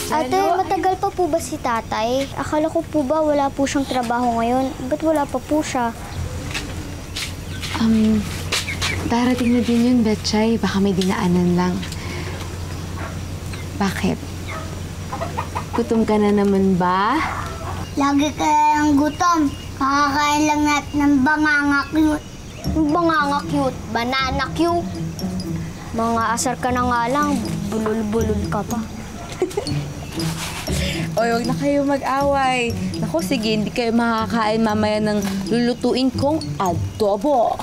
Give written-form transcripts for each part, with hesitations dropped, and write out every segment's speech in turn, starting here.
Ate, matagal pa po ba si tatay? Akala ko po ba wala po siyang trabaho ngayon? Ba't wala pa po siya? Darating na din yun, Betchay. Baka may dinaanan lang. Bakit? Gutom ka na naman ba? Lagi kaya yung gutom. Kakakain lang natin ng banganga cute. Banganga cute? Banana cute? Mga asar ka na nga lang, bulol-bulol ka pa. Oy, huwag na kayo mag-away. Naku, sige, hindi kayo makakain mamaya ng lulutuin kong adobo.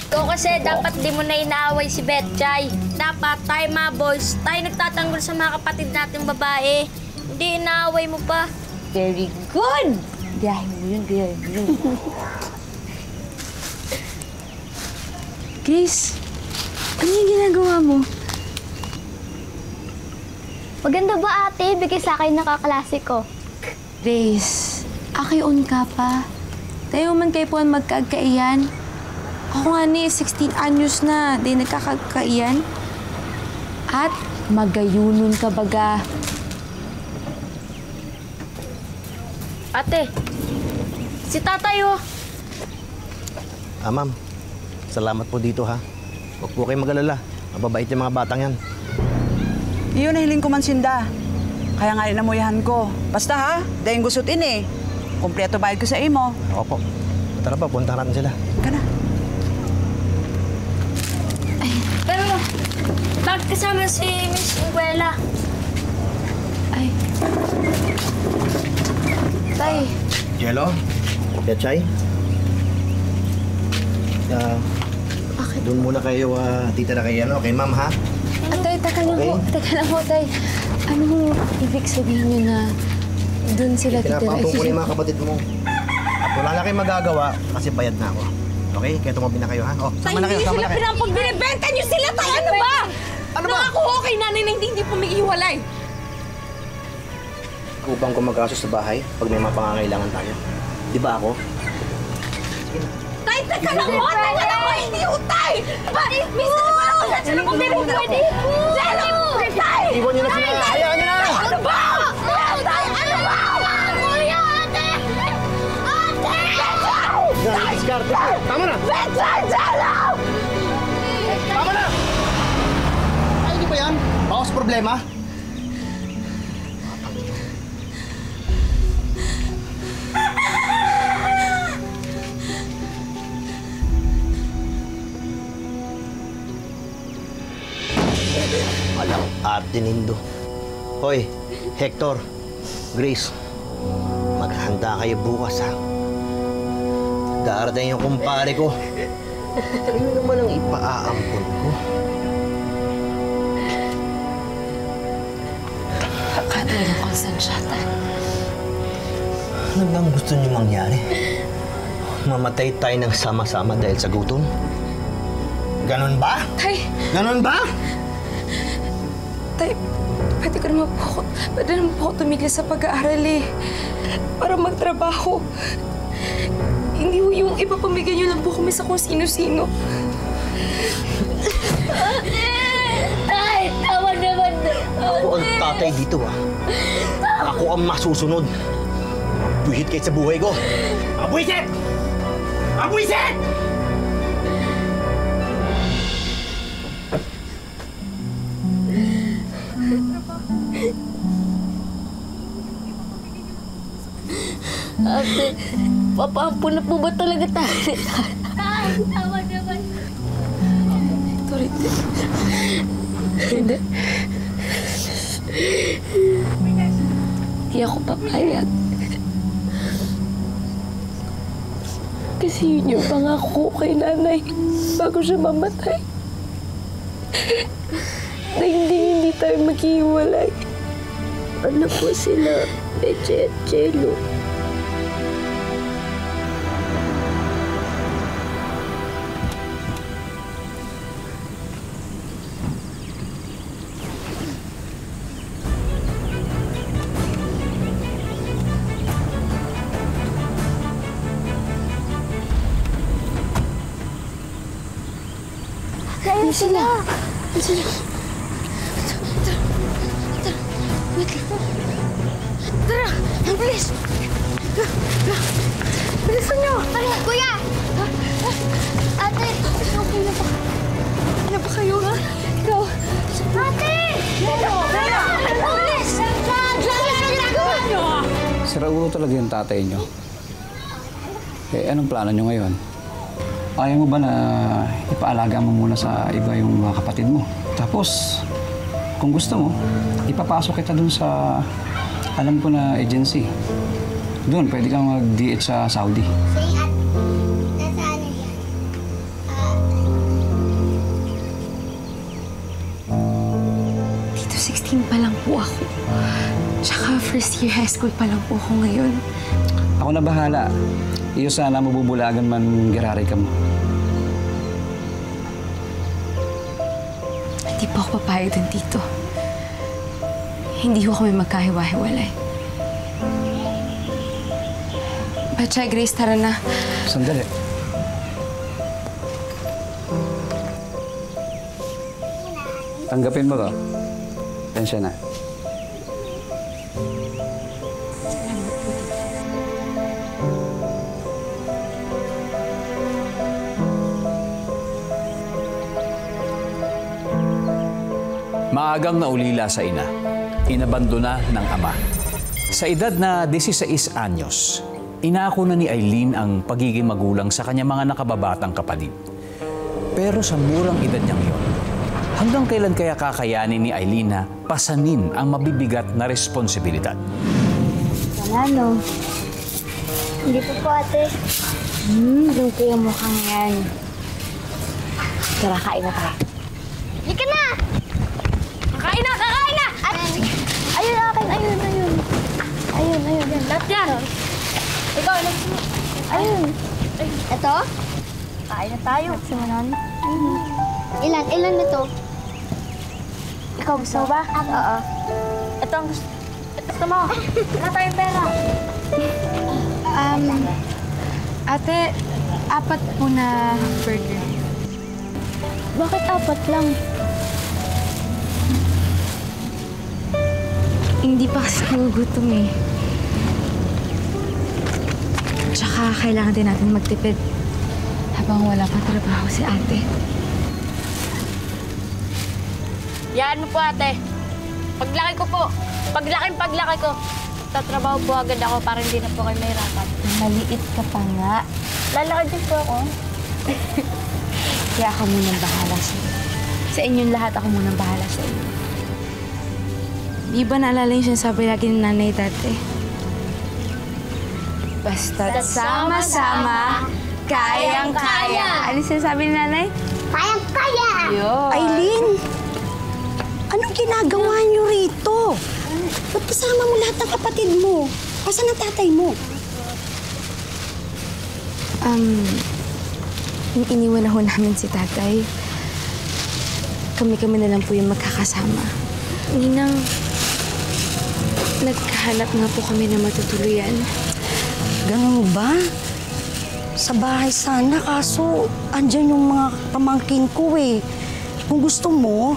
Ikaw kasi dapat di mo na inaaway si Betchay. Dapat tayo mga boys, tayo nagtatanggol sa mga kapatid nating babae. Hindi inaaway mo pa. Very good! Gayahin mo yun, gayahin mo yun. Grace, ano yung ginagawa mo? Maganda ba ate? Bigay sa akin nakaklase ko. Grace, akion ka pa. Tayo man kayo po ang magkagkaiyan. Ako nga ni, 16 anyos na, di nagkakagkaiyan. At magayunon ka baga. Ate, si tatay oh. Ma'am, salamat po dito ha. Huwag po kayong mag-alala. Mababait yung mga batang yan. Iyon na hiling ko man sinda. Kaya nga inamuyahan ko. Basta ha, dahil gustutin eh. Kompleto bayad ko sa imo. Opo. Tara pa, puntahan natin sila. Ka na. Pero, bakit kasama si Miss Inguela? Ay. Tay. Jello? Betchay? Doon muna kayo titira kay ma'am ha? Tay, taka lang Okay. po. Taka lang po, tay. Ano mo ibig sabihin niyo na doon sila titira? Pinapapong ko na yung mga kapatid mo. At wala na kayong magagawa kasi bayad na ako. Okay? Kaya tumabi na kayo ha? Oh, sama na kayo, sama na kayo. Pinagbinibenta niyo sila, tayo! Ano ba? Ano ba? Nangako ko kay nanay na hindi po mag-iwalay. Kubang ko magkaso sa bahay pag may mga pangangailangan tayo. Di ba ako? Tay, teka lang mo! Teka lang mo! Hindi utay! Minsan na parang pasensya na po, pero pwede! Jello! Tay! Iwan niyo na sila! Hayaan niyo na! Ano ba? Tay, ano ba? Kuya, ate! Ate! Yan, diskarte. Tama na! Betchay! Jello! Tama na! Ay, di ba yan? Bawas problema? Alam, arte nindo. Hoy, Hector, Grace, maghanda kayo bukas ha. Darating yung kumpare ko. Kayo naman ang ipaaampon ko. Akala ng konsensya, tay. Ano bang gusto niyo mangyari? Mamatay tayo ng sama-sama dahil sa gutom? Ganon ba? Tay! Ganon ba? Tay, pwede naman po ako tumigil sa pag-aaral eh. Para magtrabaho. Hindi ho yung ipapamigay niyo lang po kami sa kung sino-sino. Tay, tama naman. Ako ang tatay dito ha. Ako ang masusunod. Buhit kayo sa buhay ko. Abwisit! Abwisit! Ate, papaampun na po ba talaga tayo? Tama naman. Hindi. Hindi ako papayag. Kasi yun yung pangako ko kay nanay bago siya mamatay. Na hindi tayo maghihiwalay. Ano po sila, Betchay at Jello? Ayun sila! Sila. Wait lang. Tara! Ang bilis! Bilisan niyo! Kuya! Ate! Okay na ba? Ano ba kayo, ha? Ikaw! Ate! Bilis! Ginagawa niyo! Sira ulo talaga yung tatay niyo. Eh, anong plano niyo ngayon? Ayaw mo ba na ipaalaga mo muna sa iba yung mga kapatid mo? Tapos, kung gusto mo, ipapasok kita dun sa alam ko na agency. Doon, pwede kang mag-DH sa Saudi. Say at... Nasaan na yan? Dito 16 pa lang po ako. Tsaka first year high school pa lang po ako ngayon. Ako na bahala. Iyo sana mabubulagan man girari ka mo. Hindi po ako papayag dun, Tito. Hindi ko kami magkahiwa-hiwalay. Batchay, Grace, tara na. Sandali. Tanggapin mo to. Tensya na. Maagang naulila sa ina, inabandona ng ama. Sa edad na 16 anyos, inako na ni Aileen ang pagiging magulang sa kanyang mga nakababatang kapatid. Pero sa murang edad niyang yon, hanggang kailan kaya kakayanin ni Aileen na pasanin ang mabibigat na responsibilidad? Ano? Hindi po ate. Doon ko yung mukhang yan. Tara, kain na tayo. Lika na! Kakain na! Kakain na! Ayun akin, ayun. Ayun. Lahat yan! Ikaw, Ayun. Ito? kain na tayo. Simulan. Ilan nito? Ikaw, gusto mo ba? Oo. Ito ang gusto mo. Wala tayong pera. Ate, 4 po na burger. Bakit 4 lang? Hindi pa kasi nagugutom eh. Tsaka kailangan din natin magtipid habang wala pa trabaho si ate. Yan mo po, ate. Paglaki ko, tatrabaho po agad ako para hindi na po kayo mahirapan. Maliit ka pa nga. Lalaki din po ako. Kaya ako munang bahala sa inyo. Sa inyong lahat, ako munang bahala sa inyo. Di ba naalala yung sinasabi lagi ng nanay dati? Basta't sama-sama, kayang-kaya. Ano sinasabi ni nanay? Kayang-kaya! Aileen! Anong ginagawa niyo rito? Ba't kasama mo lahat ng kapatid mo? Asan ang tatay mo? Iniwan na ho namin si tatay. Kami-kami na lang po yung magkakasama. Ninang, nagkahanap nga po kami na matutuluyan. Ganun ba? Sa bahay sana, kaso andyan yung mga pamangkin ko eh. Kung gusto mo,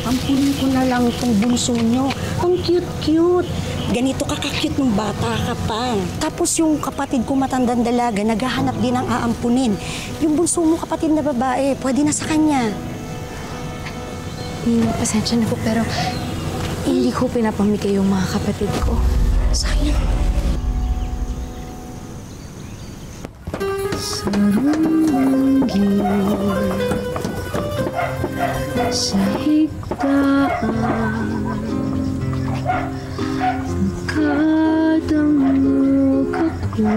ampunin ko na lang itong bunso nyo. Ang cute-cute. Ganito ka-cute nung bata ka pa. Tapos yung kapatid ko matandang dalaga, naghahanap din ng aampunin. Yung bunso mo kapatid na babae, pwede na sa kanya. Ninang, pasensya na po, pero hindi ko pinapamigay yung mga kapatid ko. Sayang. Sa higdaan, kadamog ako.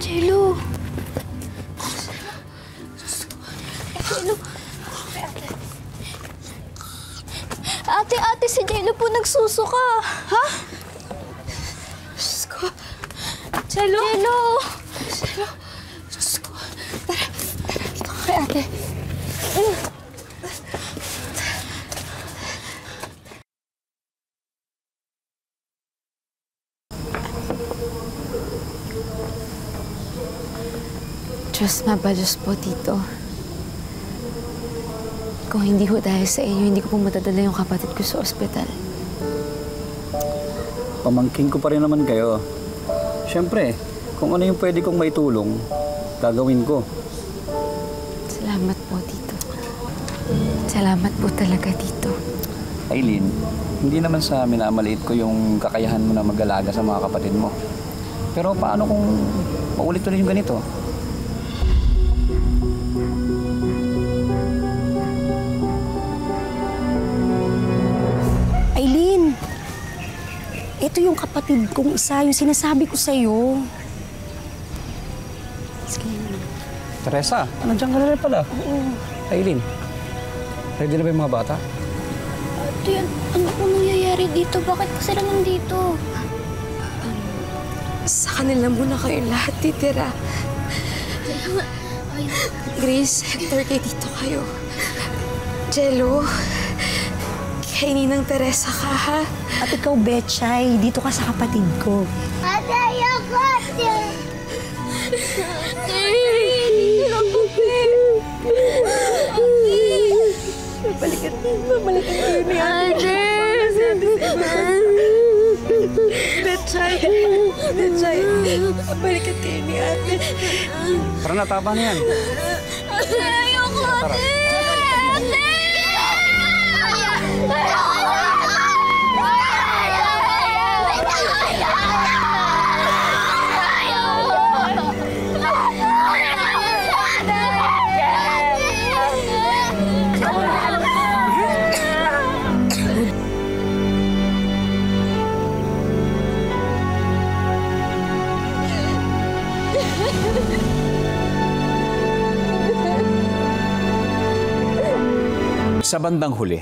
Jello! Ate, si Jello po nagsusuka. Ha? Diyos ko. Jello? Jello! Jello? Diyos ko. Tara. Dito ka kay ate. Diyos mabalos po, Tito. Kung hindi ho dahil sa inyo, hindi ko po matadala yung kapatid ko sa ospital. Pamangkin ko pa rin naman kayo. Siyempre, kung ano yung pwede kong maitulong, gagawin ko. Salamat po, Tito. Salamat po talaga, Tito. Aileen, hindi naman sa minamaliit ko yung kakayahan mo na mag-alaga sa mga kapatid mo. Pero paano kung maulit-ulit yung ganito? Aileen, ito yung kapatid kong isa, yung sinasabi ko sa'yo. Sige na. Teresa, nandiyan ka na rin pala. Oo. Aileen, ready na ba yung mga bata? Ate, ano po nangyayari dito? Bakit po sila nandito? Sa kanila muna kayo lahat titira. Grace, Hector, kay Tito kayo. Jello, kay Ninang Teresa ka, ha? At ikaw, Betchay, dito ka sa kapatid ko. Ate, ayoko, ate! Balikan kayo ni Ate. Betchay, balikan kayo ni Ate. Tara na, tama na yan. Ayoko, Tara. Sa bandang huli,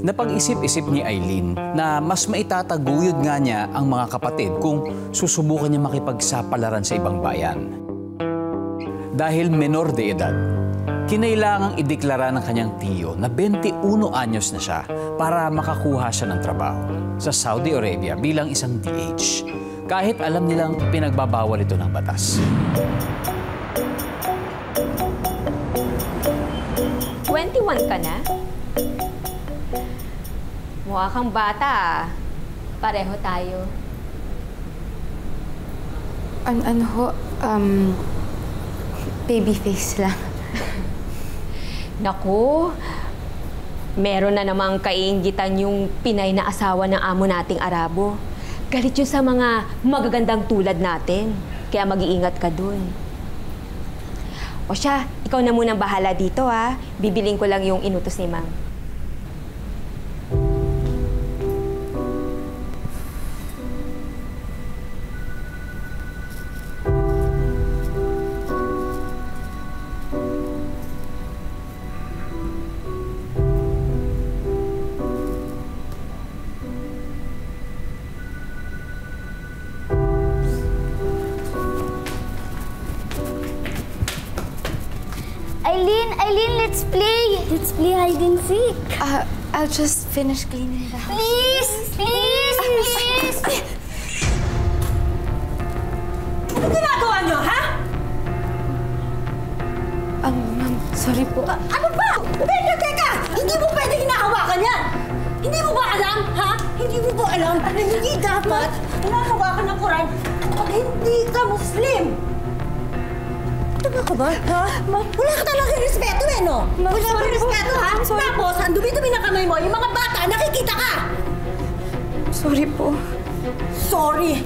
napag-isip-isip ni Aileen na mas maitataguyod nga niya ang mga kapatid kung susubukan niya makipagsapalaran sa ibang bayan. Dahil menor de edad, kinailangang ideklara ng kanyang tiyo na 21 anyos na siya para makakuha siya ng trabaho sa Saudi Arabia bilang isang DH, kahit alam nilang pinagbabawal ito ng batas. 21 ka na? Mukha kang bata. Pareho tayo. Ano ho, baby face lang. Naku, meron na namang kaiinggitan yung Pinay na asawa ng amo nating Arabo. Galit yun sa mga magagandang tulad natin. Kaya mag-iingat ka dun. O siya, ikaw na munang bahala dito, ha? Bibiling ko lang yung inutos ni Mang. Aileen, let's play. Let's play hide and seek. I'll just finish cleaning the house. Please! Ano ginagawa niyo, ha? Ma'am, sorry po. Ano ba? Teka! Hindi mo pwede hinahawakan yan! Hindi mo ba alam, ha? Hindi mo ba alam na hindi dapat hinahawakan ng Quran pag hindi ka Muslim? Tama ka ba, ha? Wala ka talagang respeto, eh, no? Wala ka respeto, ha? Tapos, ang dumi-dumi ng kamay mo, yung mga bata, nakikita ka! Sorry po. Sorry!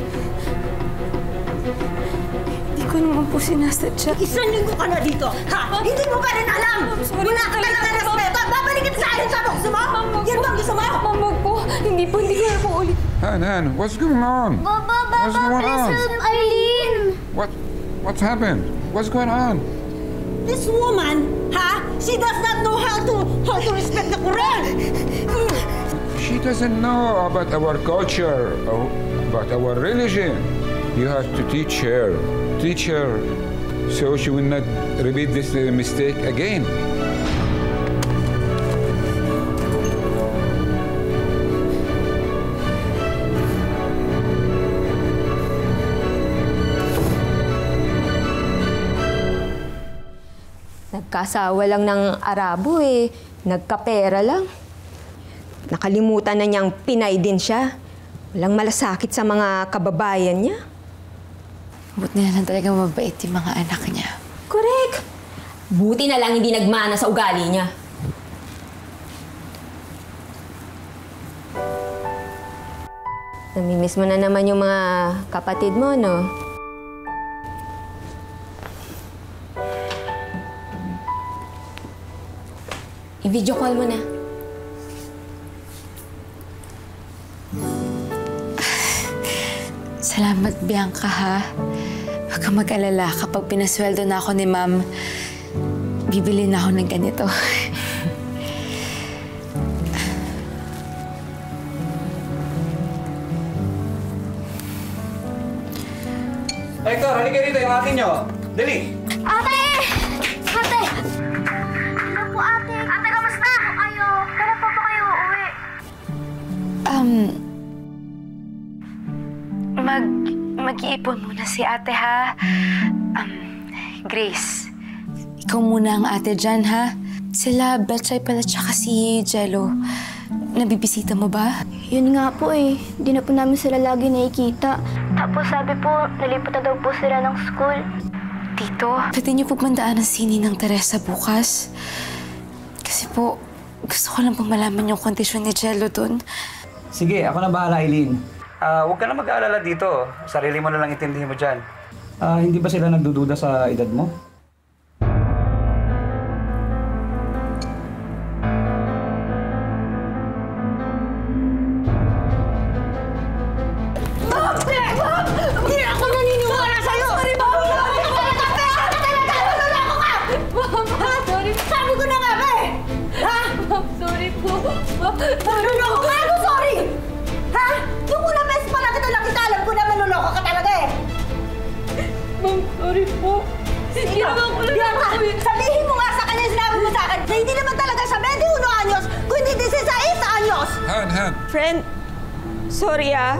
Hindi ko naman po sinasadya. Isang linggo ka na dito, ha? Hindi mo pa rin alam! Wala ka talagang respeto! Babalik kita sa akin sa bukso mo! Yan bang gusto mo? Ma'am, wag po. Hindi ko na po ulit. Han, what's going on? What's going on? Aileen! What's happened? What's going on? This woman, ha? She does not know how to respect the Quran. She doesn't know about our culture, about our religion. You have to teach her, so she will not repeat this mistake again. Nagkasawa lang ng Arabo eh. Nagkapera lang. Nakalimutan na niyang Pinay din siya. Walang malasakit sa mga kababayan niya. Buti na lang talaga mabait yung mga anak niya. Correct! Buti na lang hindi nagmana sa ugali niya. Namimiss mo na naman yung mga kapatid mo, no? I-video call mo na. Salamat, Bianca, ha? Huwag kang mag-alala. Kapag pinasweldo na ako ni Ma'am, bibili na ako ng ganito. Hector, halika rito yung akin nyo. Dali! Ate! Ate! Ano po, ate? Ate, kamusta? Kayo? Kailan pa po kayo uuwi? Mag-iipon muna si ate, ha? Grace, ikaw muna ang ate dyan, ha? Sila, Betchay pala, tsaka si Jello. Nabibisita mo ba? Yun nga po eh. Di na po namin sila lagi nakikita. Tapos sabi po, nalipat na daw po sila ng school. Tito, pwede niyo po mandaan ang sini ng Teresa bukas? Kasi po, gusto ko lang pong malaman yung kondisyon ni Jello dun. Sige, ako na bahala, Eileen. Huwag ka na mag-aalala dito. Sarili mo na lang intindihin mo dyan. Hindi ba sila nagdududa sa edad mo? Hindi ako naniniwala sa'yo! Sorry, Mama! Sorry, sabi ko na nga ba eh! Ha? Sorry po. Manuloko ka? Ano sorry? Ha? Yung unang beses pa lang kita nakita, alam ko na manuloko ka talaga eh! Ma'am, sorry po. Hindi naman ko lang Bianca, sabihin mo nga sa kanya yung sinabi mo sa akin na hindi naman talaga siya 21 anyos, kundi 16 anyos! Han. Friend, sorry ah.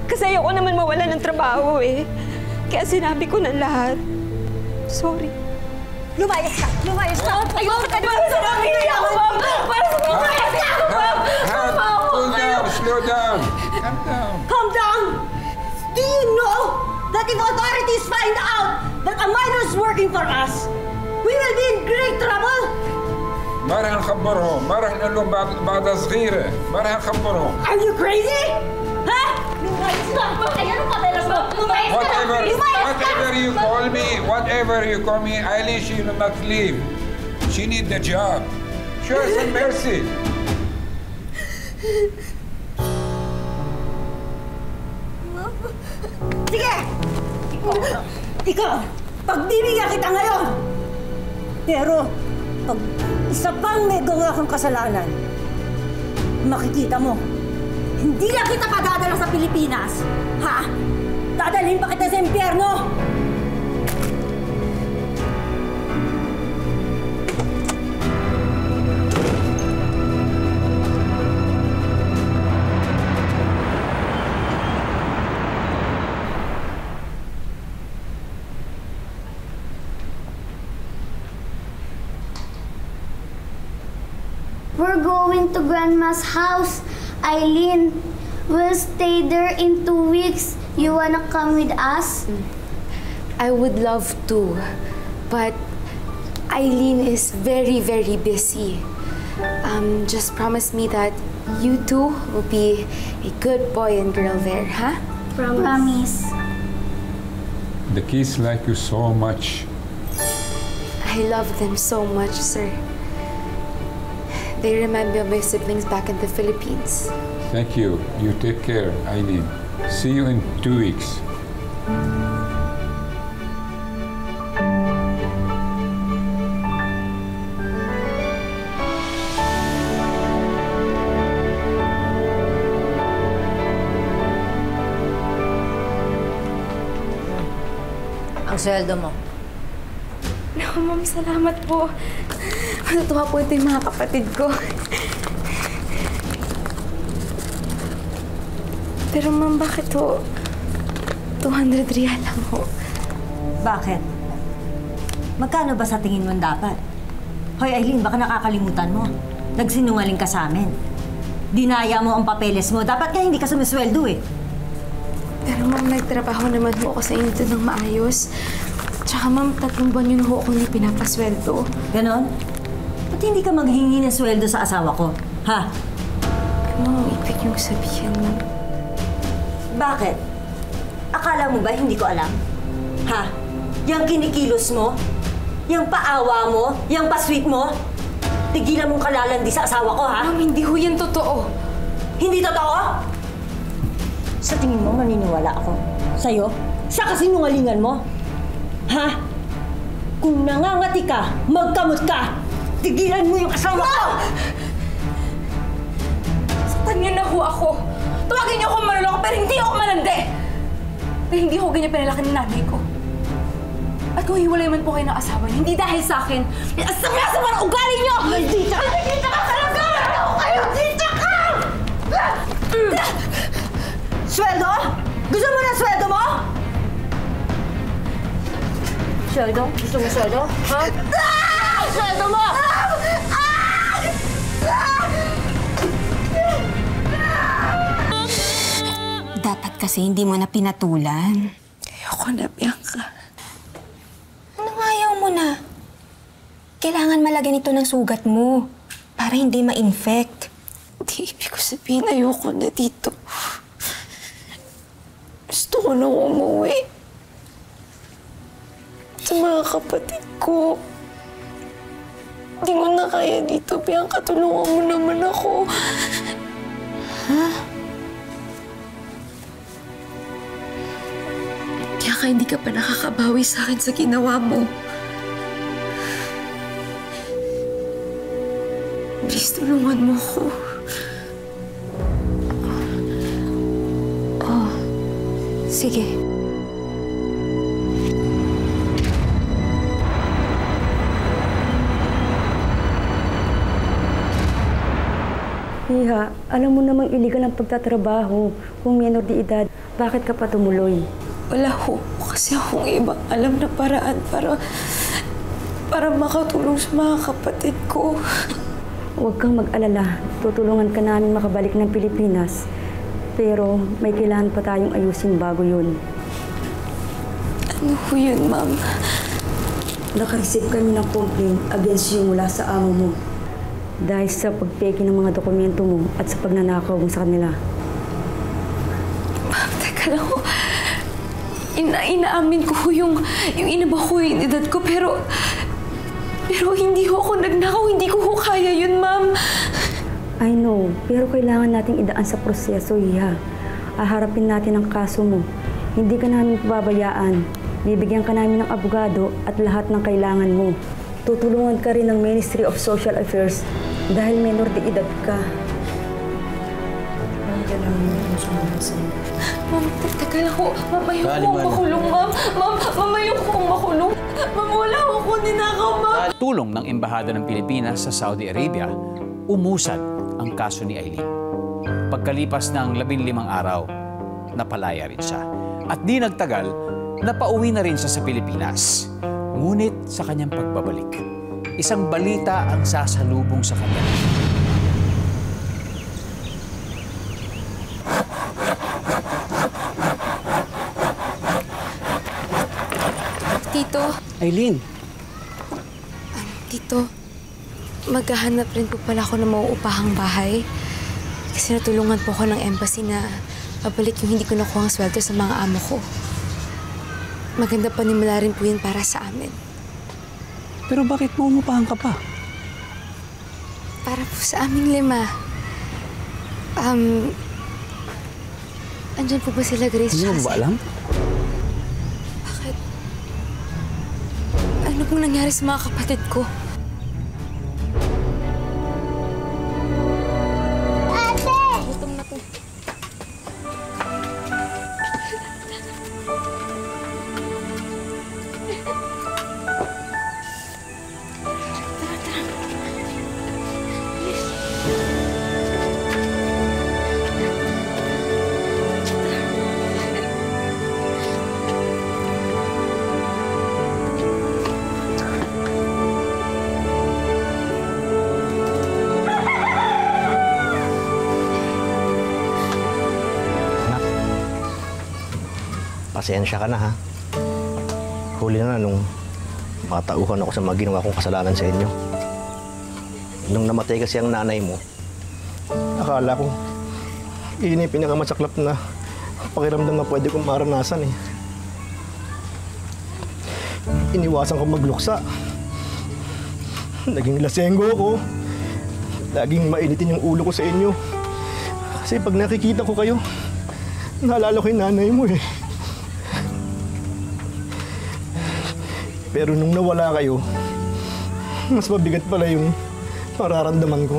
Kasi ayoko naman mawala ng trabaho eh. Kaya sinabi ko na lahat. Sorry. Lumayas ka! Lumayas ka! Ayoko ka naman sa namin na yan! Lumayas ka! Han, cool down, slow down. Calm down. Calm down! Do you know that if authorities find out that a minor is working for us, we will be in great trouble? ما راح نخبرهم، ما راح نقول لهم بعد صغيرة، ما راح نخبرهم. Are you crazy? Ha? Lumayas ka! Ayan ang kameras mo! Lumayas ka na! Whatever you call me, Eileen, she will not leave. She need the job. Show her some mercy. Sige! Ikaw, pagbibigyan kita ngayon! Pero, pag isa pang may gawa kang kasalanan, makikita mo, hindi na kita padadala sa Pilipinas. Ha? Dadalhin pa kita sa impyerno! We're going to Grandma's house. Eileen, we'll stay there in 2 weeks. You wanna come with us? I would love to, but Eileen is very, very busy. Just promise me that you two will be a good boy and girl there, huh? Promise. The kids like you so much. I love them so much, sir. They remind me of my siblings back in the Philippines. Thank you. You take care, Eileen. See you in 2 weeks. Ang sweldo mo. Naku, ma'am, salamat po. Matutuwa po ito yung mga kapatid ko. Pero ma'am, bakit ho? 200 real lang ho. Bakit? Magkano ba sa tingin mo dapat? Hoy, Aileen, baka nakakalimutan mo. Nagsinungaling ka sa amin. Dinaya mo ang papeles mo. Dapat ka hindi ka sumisweldo eh. Pero ma'am, nagtrabaho naman ho ako sa inyo doon ng maayos. Tsaka ma'am, 3 buwan yun ho akong hindi pinapasweldo. Ganon? Ba't hindi ka maghingi ng sweldo sa asawa ko? Ha? Ano ang ibig niyong sabihin, ma'am? Bakit? Akala mo ba hindi ko alam? Ha? Yang kinikilos mo? Yang paawa mo? Yang pasweet mo? Tigilan mong kalalandi sa asawa ko, ha? Ma'am, hindi ho yan totoo. Hindi totoo? Sa tingin mo, maniniwala ako sa'yo? Sa kasinungalingan mo? Ha? Kung nangangati ka, magkamot ka, tigilan mo yung asawa ko! Saktan niyo na ho ako. Tawagin niyo ako manuloko, pero hindi ako malandi. Dahil hindi ko ganyan pinalaki ng nanay ko. At kung hiwalay man po kayo ng asawa niyo, hindi dahil sa akin. Asam-asam ang ugali niyo! Maldita ka! Maldita ka talaga! Ano kayo? Maldita ka! Sweldo? Gusto mo na sweldo mo? Sweldo? Gusto mo sweldo? Ha? Sweldo mo! Dapat kasi hindi mo na pinatulan. Ayoko na, Bianca. Anong ayaw mo na? Kailangan malagyan ito ng sugat mo para hindi ma-infect. Hindi ibig ko sabihin, ayoko na dito. Gusto ko nang umuwi. Sa mga kapatid ko. Hindi ko na kaya dito, Bianca. Tulungan mo naman ako. Ha? Bianca, hindi ka pa nakakabawi sa akin sa ginawa mo. Please, tulungan mo ko. Oh, sige. Iha, alam mo namang iligal ang pagtatrabaho kung minor de edad. Bakit ka pa tumuloy? Wala ho. Kasi akong ibang alam na paraan para makatulong sa mga kapatid ko. Huwag kang mag-alala. Tutulungan ka namin makabalik ng Pilipinas. Pero may kailangan pa tayong ayusin bago yun. Ano ho yun, ma'am? Naka-receive kami ng complaint against you mula sa amo mo. Dahil sa pagpeke ng mga dokumento mo at sa pagnanakaw mo sa kanila. Ma'am, teka lang ho. Inaamin ko ho yung inaba ko yung edad ko, pero hindi ho ako nagnakaw. Hindi ko ho kaya yun, ma'am. I know, pero kailangan nating idaan sa proseso, Iha. Aharapin natin ang kaso mo. Hindi ka namin pababayaan. Bibigyan ka namin ng abogado at lahat ng kailangan mo. Tutulungan ka rin ng Ministry of Social Affairs dahil minor de edad ka. Ma'am, teka lang ho. Ma'am, ayoko kong makulong, ma'am. Ma'am, ayoko kong makulong. Ma'am, wala ako ninakaw, ma'am. Tulong ng Embahada ng Pilipinas sa Saudi Arabia, umusad ang kaso ni Aileen. Pagkalipas ng 15 araw, napalaya rin siya. At di nagtagal, napauwi na rin siya sa Pilipinas. Ngunit sa kanyang pagbabalik, isang balita ang sasalubong sa kanya. Tito. Aileen, Tito, maghahanap rin po pala ako ng mauupahang bahay. Kasi natulungan po ako ng embassy na pabalik yung hindi ko nakuha ang sweldo sa mga amo ko. Maganda panimula rin po yun para sa amin. pero bakit mo umupahan ka pa? Para po sa aming 5. Andyan po ba sila, Grace? Hindi mo ba alam? Bakit? Ano pong nangyari sa mga kapatid ko? Ate! Gutom na po. pasensya ka na ha. Huli na nung matauhan ako sa mga ginawa kong kasalanan sa inyo. Nung namatay kasi ang nanay mo, akala ko, yun yung pinakamasaklap na pakiramdam na pwede kong maranasan eh. Iniwasan ko magluksa. Naging lasenggo ako. Laging mainitin yung ulo ko sa inyo. Kasi pag nakikita ko kayo, naalala ko yung nanay mo eh. Pero nung nawala kayo, mas mabigat pala yung mararamdaman ko.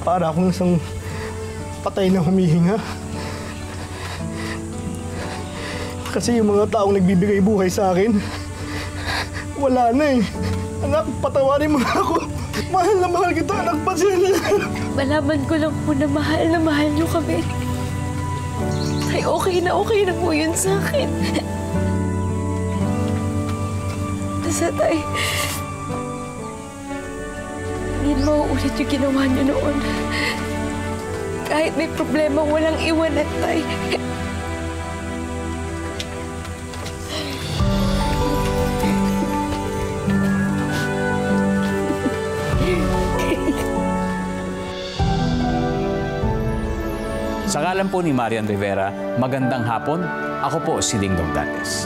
Para akong isang patay na humihinga. Kasi yung mga taong nagbibigay buhay sa akin, wala na eh. Anak, patawarin mo ako. Mahal na mahal kita, anak, pasensya. Malaman ko lang po na mahal niyo kami. Tay, okay na po yun sa akin. Basta tay, hindi mauulit yung ginawa niyo noon. Kahit may problema, walang iwanan, tay. Sa ngalan po ni Marian Rivera, magandang hapon. Ako po si Dingdong Dantes.